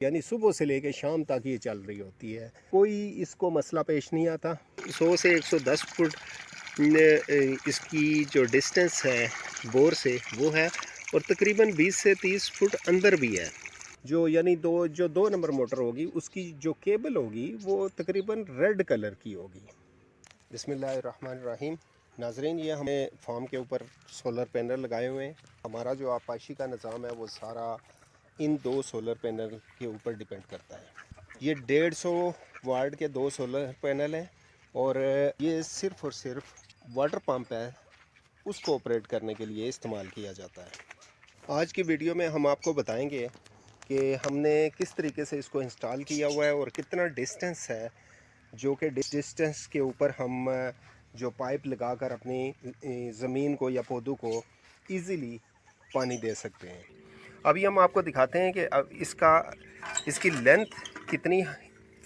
यानी सुबह से लेकर शाम तक ये चल रही होती है, कोई इसको मसला पेश नहीं आता। 100 से 110 फुट इसकी जो डिस्टेंस है बोर से वो है, और तकरीबन 20 से 30 फुट अंदर भी है। जो यानी दो नंबर मोटर होगी उसकी जो केबल होगी वो तकरीबन रेड कलर की होगी। बिस्मिल्लाहिर्रहमानिर्रहीम। नाजरीन, ये हमें फार्म के ऊपर सोलर पैनल लगाए हुए हैं। हमारा जो आपाशी का निज़ाम है वो सारा इन दो सोलर पैनल के ऊपर डिपेंड करता है। ये 150 वाट के दो सोलर पैनल हैं, और ये सिर्फ़ और सिर्फ वाटर पंप है उसको ऑपरेट करने के लिए इस्तेमाल किया जाता है। आज की वीडियो में हम आपको बताएंगे कि हमने किस तरीके से इसको इंस्टॉल किया हुआ है और कितना डिस्टेंस है, जो कि डिस्टेंस के ऊपर हम जो पाइप लगाकर अपनी ज़मीन को या पौधों को इजीली पानी दे सकते हैं। अभी हम आपको दिखाते हैं कि अब इसकी लेंथ कितनी,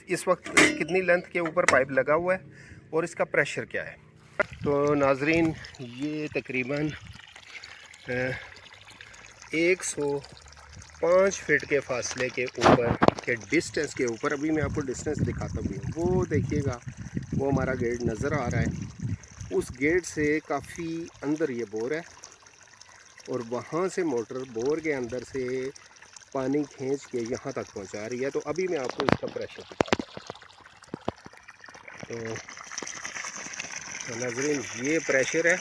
इस वक्त कितनी लेंथ के ऊपर पाइप लगा हुआ है और इसका प्रेशर क्या है। तो नाजरीन, ये तकरीबन 105 फीट के फासले के ऊपर के डिस्टेंस के ऊपर, अभी मैं आपको डिस्टेंस दिखाता हूँ। वो देखिएगा, वो हमारा गेट नज़र आ रहा है। उस गेट से काफ़ी अंदर ये बोर है, और वहाँ से मोटर बोर के अंदर से पानी खींच के यहाँ तक पहुँचा रही है। तो अभी मैं आपको इसका प्रेशर दिखाता हूँ। तो नाज़रीन, ये प्रेशर है,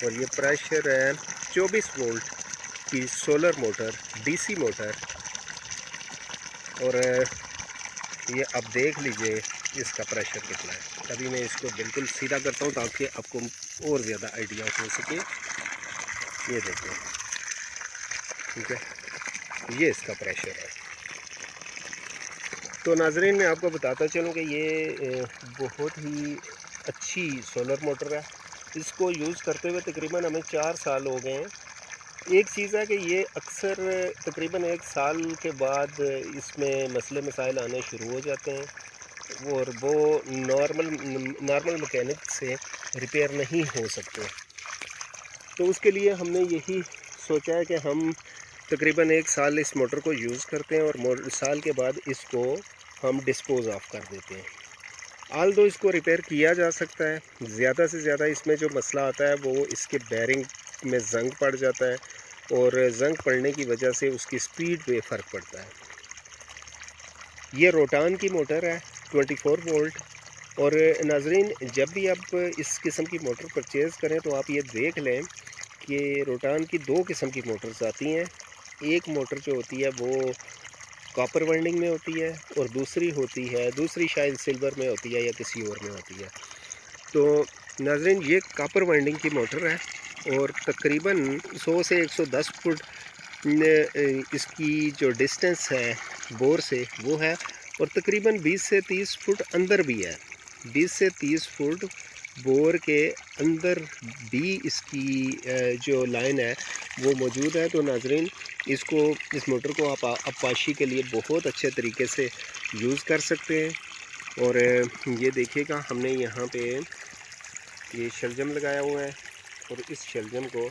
और ये प्रेशर है 24 वोल्ट की सोलर मोटर, डीसी मोटर। और ये आप देख लीजिए इसका प्रेशर कितना है। अभी मैं इसको बिल्कुल सीधा करता हूँ ताकि आपको और ज़्यादा आइडिया हो सके। ये देखिए, ठीक है, ये इसका प्रेशर है। तो नाजरीन, मैं आपको बताता चलूँ कि ये बहुत ही अच्छी सोलर मोटर है। इसको यूज़ करते हुए तकरीबन हमें 4 साल हो गए हैं। एक चीज़ है कि ये अक्सर तकरीबन 1 साल के बाद इसमें मसले मसाइल आने शुरू हो जाते हैं, और वो नॉर्मल मैकेनिक से रिपेयर नहीं हो सकते। तो उसके लिए हमने यही सोचा है कि हम तकरीबन 1 साल इस मोटर को यूज़ करते हैं, और साल के बाद इसको हम डिस्पोज़ ऑफ कर देते हैं। आल दो इसको रिपेयर किया जा सकता है। ज़्यादा से ज़्यादा इसमें जो मसला आता है वो इसके बैरिंग में जंग पड़ जाता है, और जंग पड़ने की वजह से उसकी स्पीड पे फ़र्क पड़ता है। ये रोटान की मोटर है 24 वोल्ट। और नाजरीन, जब भी आप इस किस्म की मोटर परचेज़ करें तो आप ये देख लें कि रोटान की 2 किस्म की मोटर्स आती हैं। एक मोटर जो होती है वो कॉपर वाइंडिंग में होती है, और दूसरी शायद सिल्वर में होती है या किसी और में होती है। तो नाज़रीन, ये कॉपर वाइंडिंग की मोटर है, और तकरीबन 100 से 110 फुट इसकी जो डिस्टेंस है बोर से वो है, और तकरीबन 20 से 30 फुट अंदर भी है। 20 से 30 फुट बोर के अंदर भी इसकी जो लाइन है वो मौजूद है। तो नाजरीन, इस मोटर को आप आपाशी के लिए बहुत अच्छे तरीके से यूज़ कर सकते हैं। और ये देखिएगा, हमने यहाँ पे ये शलजम लगाया हुआ है, और इस शलजम को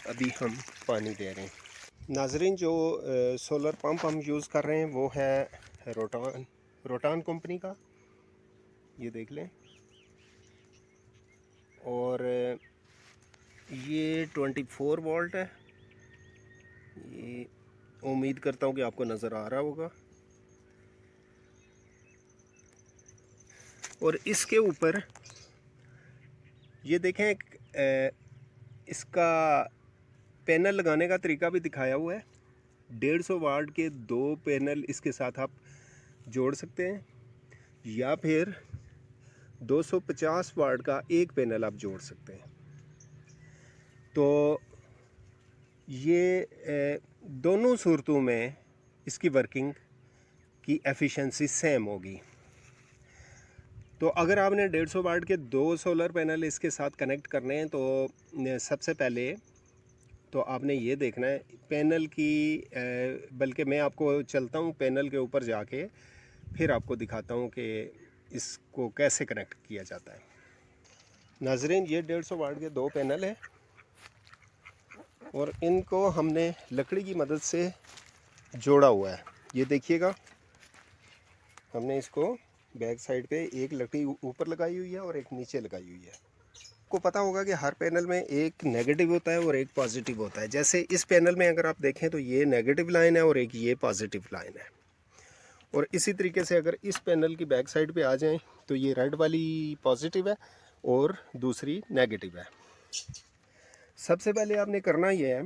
अभी हम पानी दे रहे हैं। नाजरीन, जो सोलर पंप हम यूज़ कर रहे हैं वो है रोटान कंपनी का, ये देख लें। और ये 24 वोल्ट है। ये उम्मीद करता हूँ कि आपको नज़र आ रहा होगा। और इसके ऊपर ये देखें, इसका पैनल लगाने का तरीका भी दिखाया हुआ है। 150 वाट के 2 पैनल इसके साथ आप जोड़ सकते हैं, या फिर 250 वाट का एक पैनल आप जोड़ सकते हैं। तो ये दोनों सूरतों में इसकी वर्किंग की एफिशिएंसी सेम होगी। तो अगर आपने 150 वाट के 2 सोलर पैनल इसके साथ कनेक्ट करने हैं तो सबसे पहले तो आपने ये देखना है पैनल की, बल्कि मैं आपको चलता हूँ पैनल के ऊपर जाके, फिर आपको दिखाता हूँ कि इसको कैसे कनेक्ट किया जाता है। नाजरीन, ये 150 वाट के 2 पैनल हैं, और इनको हमने लकड़ी की मदद से जोड़ा हुआ है। ये देखिएगा, हमने इसको बैक साइड पे एक लकड़ी ऊपर लगाई हुई है और एक नीचे लगाई हुई है। आपको पता होगा कि हर पैनल में एक नेगेटिव होता है और एक पॉजिटिव होता है। जैसे इस पैनल में अगर आप देखें तो ये नेगेटिव लाइन है और एक ये पॉजिटिव लाइन है। और इसी तरीके से अगर इस पैनल की बैक साइड पे आ जाएं तो ये रेड वाली पॉजिटिव है और दूसरी नेगेटिव है। सबसे पहले आपने करना ये है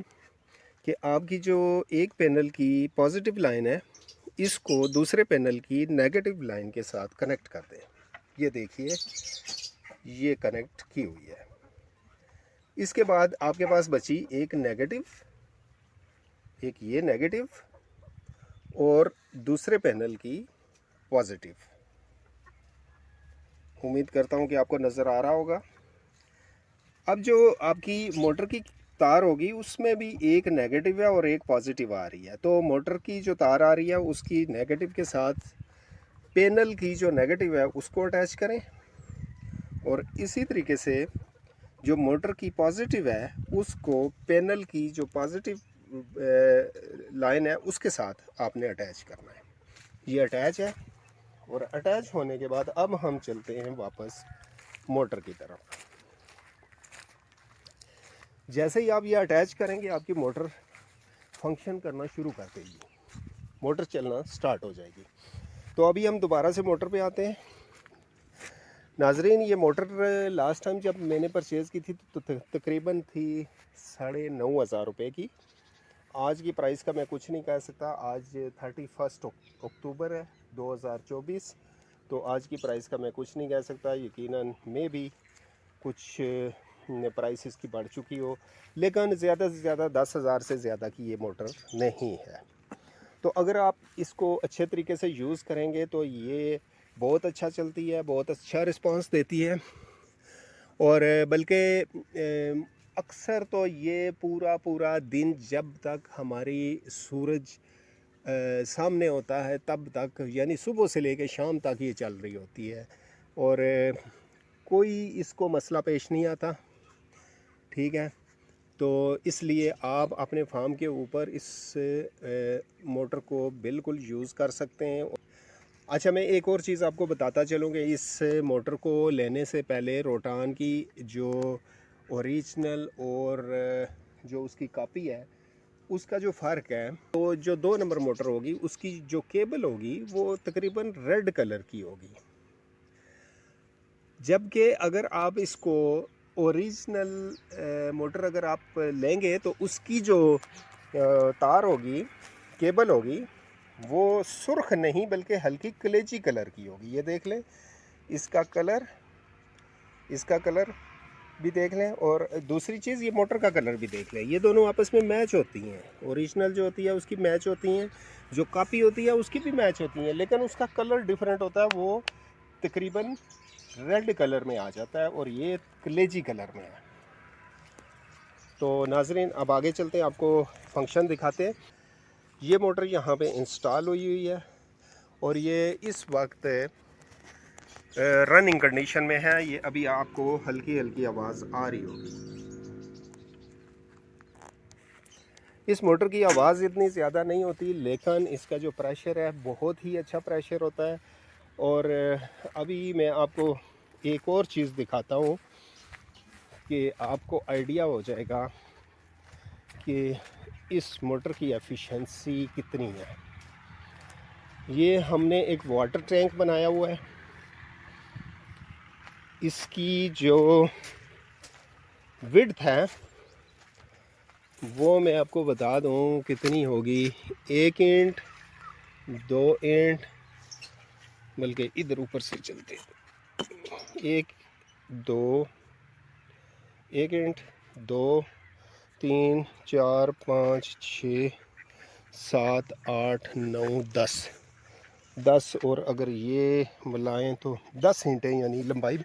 कि आपकी जो एक पैनल की पॉजिटिव लाइन है इसको दूसरे पैनल की नेगेटिव लाइन के साथ कनेक्ट कर दें। ये देखिए, ये कनेक्ट की हुई है। इसके बाद आपके पास बची एक नेगेटिव, एक ये नेगेटिव और दूसरे पैनल की पॉजिटिव। उम्मीद करता हूँ कि आपको नज़र आ रहा होगा। अब जो आपकी मोटर की तार होगी उसमें भी एक नेगेटिव है और एक पॉजिटिव आ रही है। तो मोटर की जो तार आ रही है उसकी नेगेटिव के साथ पैनल की जो नेगेटिव है उसको अटैच करें और इसी तरीके से जो मोटर की पॉजिटिव है उसको पैनल की जो पॉजिटिव लाइन है उसके साथ आपने अटैच करना है। ये अटैच है और अटैच होने के बाद अब हम चलते हैं वापस मोटर की तरफ। जैसे ही आप ये अटैच करेंगे आपकी मोटर फंक्शन करना शुरू कर देगी, मोटर चलना स्टार्ट हो जाएगी। तो अभी हम दोबारा से मोटर पे आते हैं। नाजरीन, ये मोटर लास्ट टाइम जब मैंने परचेज़ की थी तो तकरीबन थी 9,500 रुपये की। आज की प्राइस का मैं कुछ नहीं कह सकता। आज 31 अक्टूबर है 2024, तो आज की प्राइस का मैं कुछ नहीं कह सकता। यकीनन में भी कुछ प्राइस इसकी बढ़ चुकी हो, लेकिन ज़्यादा से ज़्यादा 10,000 से ज़्यादा की ये मोटर नहीं है। तो अगर आप इसको अच्छे तरीके से यूज़ करेंगे तो ये बहुत अच्छा चलती है, बहुत अच्छा रिस्पांस देती है। और बल्कि अक्सर तो ये पूरा दिन जब तक हमारी सूरज सामने होता है तब तक, यानी सुबह से लेकर शाम तक ये चल रही होती है और कोई इसको मसला पेश नहीं आता। ठीक है, तो इसलिए आप अपने फार्म के ऊपर इस मोटर को बिल्कुल यूज़ कर सकते हैं। अच्छा, मैं एक और चीज़ आपको बताता चलूँ कि इस मोटर को लेने से पहले रोटान की जो ओरिजिनल और जो उसकी कॉपी है उसका जो फ़र्क है, तो जो 2 नंबर मोटर होगी उसकी जो केबल होगी वो तकरीबन रेड कलर की होगी, जबकि अगर आप इसको ओरिजिनल मोटर अगर आप लेंगे तो उसकी जो तार होगी, केबल होगी, वो सुर्ख नहीं बल्कि हल्की कलेजी कलर की होगी। ये देख लें, इसका कलर भी देख लें और दूसरी चीज़ ये मोटर का कलर भी देख लें। ये दोनों आपस में मैच होती हैं। ओरिजिनल जो होती है उसकी मैच होती हैं, जो कॉपी होती है उसकी भी मैच होती हैं, लेकिन उसका कलर डिफरेंट होता है। वो तकरीबन रेड कलर में आ जाता है और ये कलेजी कलर में है। तो नाजरीन, अब आगे चलते हैं, आपको फंक्शन दिखाते हैं। ये मोटर यहाँ पे इंस्टॉल हुई है और ये इस वक्त रनिंग कंडीशन में है। ये अभी आपको हल्की हल्की आवाज़ आ रही होगी। इस मोटर की आवाज़ इतनी ज़्यादा नहीं होती, लेकिन इसका जो प्रेशर है बहुत ही अच्छा प्रेशर होता है। और अभी मैं आपको एक और चीज़ दिखाता हूँ कि आपको आइडिया हो जाएगा कि इस मोटर की एफिशिएंसी कितनी है। ये हमने एक वाटर टैंक बनाया हुआ है। इसकी जो विड्थ है वो मैं आपको बता दूं कितनी होगी। 1 इंच, 2 इंच, बल्कि इधर ऊपर से चलते, 1 इंच, 2, 3, 4, 5, 6, 7, 8, 9, 10 और अगर ये मिलाएं तो 10 इंच यानी लंबाई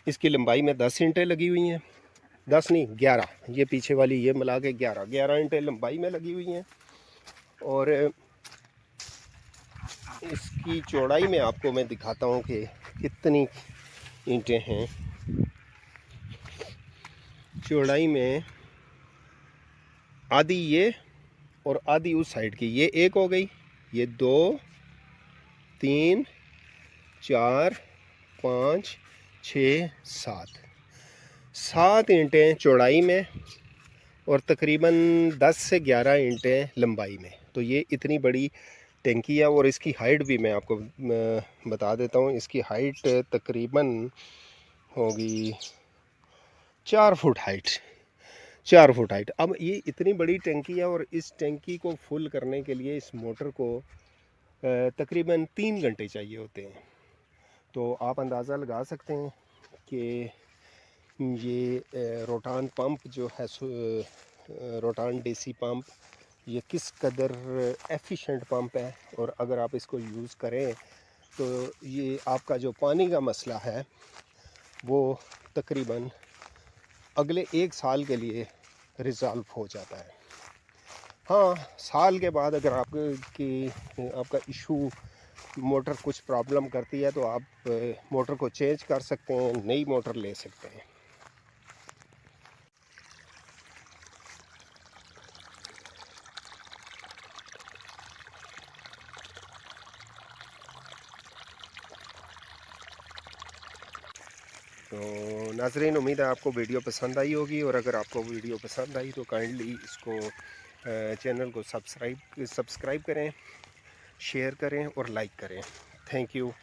इसकी लंबाई में 10 इंटें लगी हुई हैं। 10 नहीं, 11, ये पीछे वाली ये मिला के 11 इंटें लंबाई में लगी हुई हैं। और इसकी चौड़ाई में आपको मैं दिखाता हूँ कि कितनी इंटें हैं। चौड़ाई में आधी ये और आधी उस साइड की, ये एक हो गई, ये 2 3 4 5 6 7 ईंटें चौड़ाई में और तकरीबन 10 से 11 ईंटें लंबाई में। तो ये इतनी बड़ी टैंकी है और इसकी हाइट भी मैं आपको बता देता हूँ। इसकी हाइट तकरीबन होगी 4 फुट हाइट, 4 फुट हाइट। अब ये इतनी बड़ी टैंकी है और इस टैंकी को फुल करने के लिए इस मोटर को तकरीबन 3 घंटे चाहिए होते हैं। तो आप अंदाज़ा लगा सकते हैं कि ये रोटान पंप जो है, रोटान डीसी पंप, ये किस कदर एफिशिएंट पंप है। और अगर आप इसको यूज़ करें तो ये आपका जो पानी का मसला है वो तकरीबन अगले 1 साल के लिए रिज़ॉल्व हो जाता है। हाँ, साल के बाद अगर आपका इशू मोटर कुछ प्रॉब्लम करती है तो आप मोटर को चेंज कर सकते हैं, नई मोटर ले सकते हैं। तो नाज़रीन, उम्मीद है आपको वीडियो पसंद आई होगी, और अगर आपको वीडियो पसंद आई तो काइंडली इसको चैनल को सब्सक्राइब करें, शेयर करें और लाइक करें। Thank you.